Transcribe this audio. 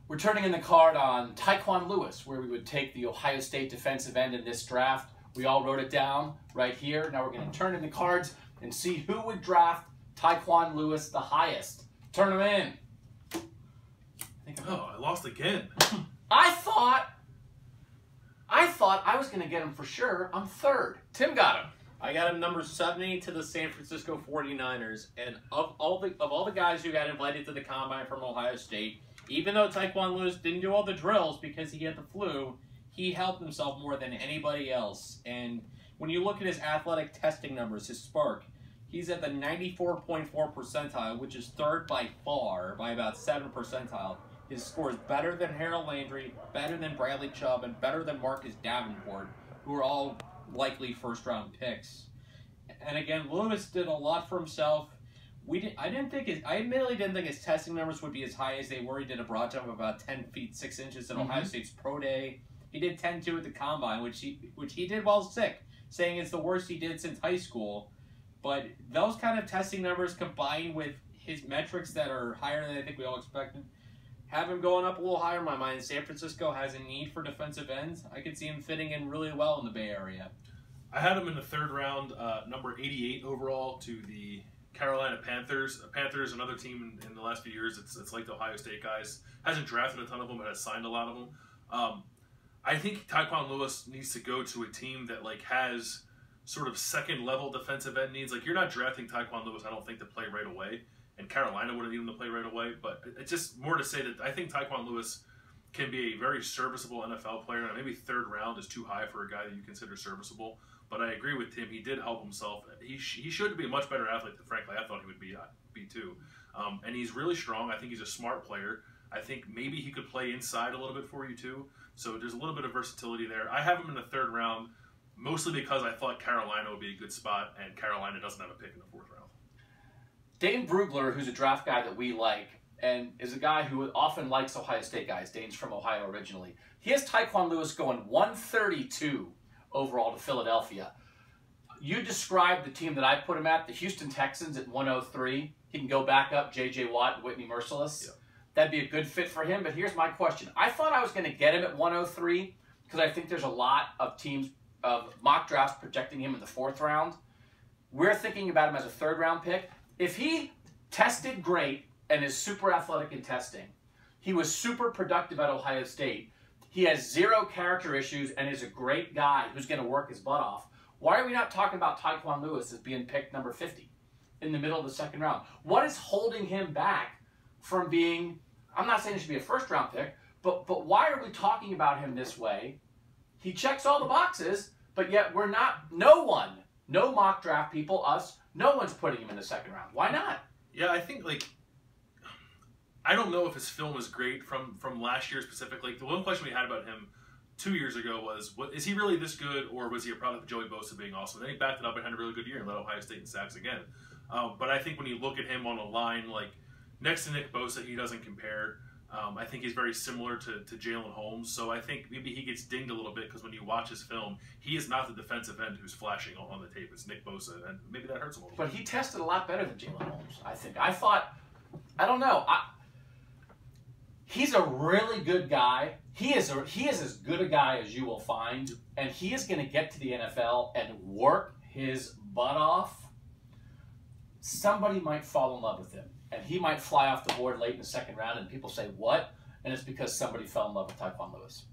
We're turning in the card on Tyquan Lewis, where we would take the Ohio State defensive end in this draft. We all wrote it down right here. Now we're going to turn in the cards and see who would draft Tyquan Lewis the highest. Turn them in. I lost again. I thought I was going to get him for sure. I'm third. Tim got him. I got him number 70 to the San Francisco 49ers. And of all the guys who got invited to the combine from Ohio State, even though Tyquan Lewis didn't do all the drills because he had the flu, he helped himself more than anybody else. And when you look at his athletic testing numbers, his spark, he's at the 94.4 percentile, which is third by far, by about 7 percentile. His score is better than Harold Landry, better than Bradley Chubb, and better than Marcus Davenport, who are all likely first-round picks. And again, Lewis did a lot for himself. I admittedly didn't think his testing numbers would be as high as they were. He did a broad jump of about 10 feet 6 inches at Ohio State's pro day. He did 10.2 at the combine, which he did while sick, saying it's the worst he did since high school. But those kind of testing numbers combined with his metrics that are higher than I think we all expected have him going up a little higher in my mind. San Francisco has a need for defensive ends. I could see him fitting in really well in the Bay Area. I had him in the third round, number 88 overall to the Carolina Panthers. Panthers, another team in the last few years. It's like the Ohio State guys. Hasn't drafted a ton of them, but has signed a lot of them. I think Tyquan Lewis needs to go to a team that has sort of second-level defensive end needs. You're not drafting Tyquan Lewis, I don't think, to play right away. And Carolina wouldn't need him to play right away. But it's just more to say that I think Tyquan Lewis can be a very serviceable NFL player. And maybe third round is too high for a guy that you consider serviceable. But I agree with Tim. He did help himself. He should be a much better athlete than, frankly, I thought he would be too. And he's really strong. I think he's a smart player. I think maybe he could play inside a little bit for you too. So there's a little bit of versatility there. I have him in the third round, mostly because I thought Carolina would be a good spot, and Carolina doesn't have a pick in the fourth round. Dane Brugler, who's a draft guy that we like, and is a guy who often likes Ohio State guys. Dane's from Ohio originally. He has Tyquan Lewis going 132 overall to Philadelphia. You described the team that I put him at, the Houston Texans at 103. He can go back up, J.J. Watt, Whitney Merciless. Yeah. That'd be a good fit for him, but here's my question. I thought I was going to get him at 103 because I think there's a lot of teams, of mock drafts projecting him in the fourth round. We're thinking about him as a third-round pick. If he tested great and is super athletic in testing, he was super productive at Ohio State, he has zero character issues and is a great guy who's going to work his butt off, why are we not talking about Tyquan Lewis as being picked number 50 in the middle of the second round? What is holding him back from being, I'm not saying he should be a first-round pick, but why are we talking about him this way? He checks all the boxes, but yet we're not, no mock draft people, us, no one's putting him in the second round. Why not? Yeah, I think, I don't know if his film is great from last year specifically. The one question we had about him 2 years ago was, is he really this good, or was he a product of Joey Bosa being awesome? Then he backed it up and had a really good year and led Ohio State in sacks again. But I think when you look at him on a line, next to Nick Bosa, he doesn't compare. I think he's very similar to Jalen Holmes. So I think maybe he gets dinged a little bit because when you watch his film, he is not the defensive end who's flashing on the tape. It's Nick Bosa, and maybe that hurts him a little bit. But he tested a lot better than Jalen Holmes, I think. I don't know. He's a really good guy. He is as good a guy as you will find, and he is going to get to the NFL and work his butt off. Somebody might fall in love with him, and he might fly off the board late in the second round, and people say, what? And it's because somebody fell in love with Tyquan Lewis.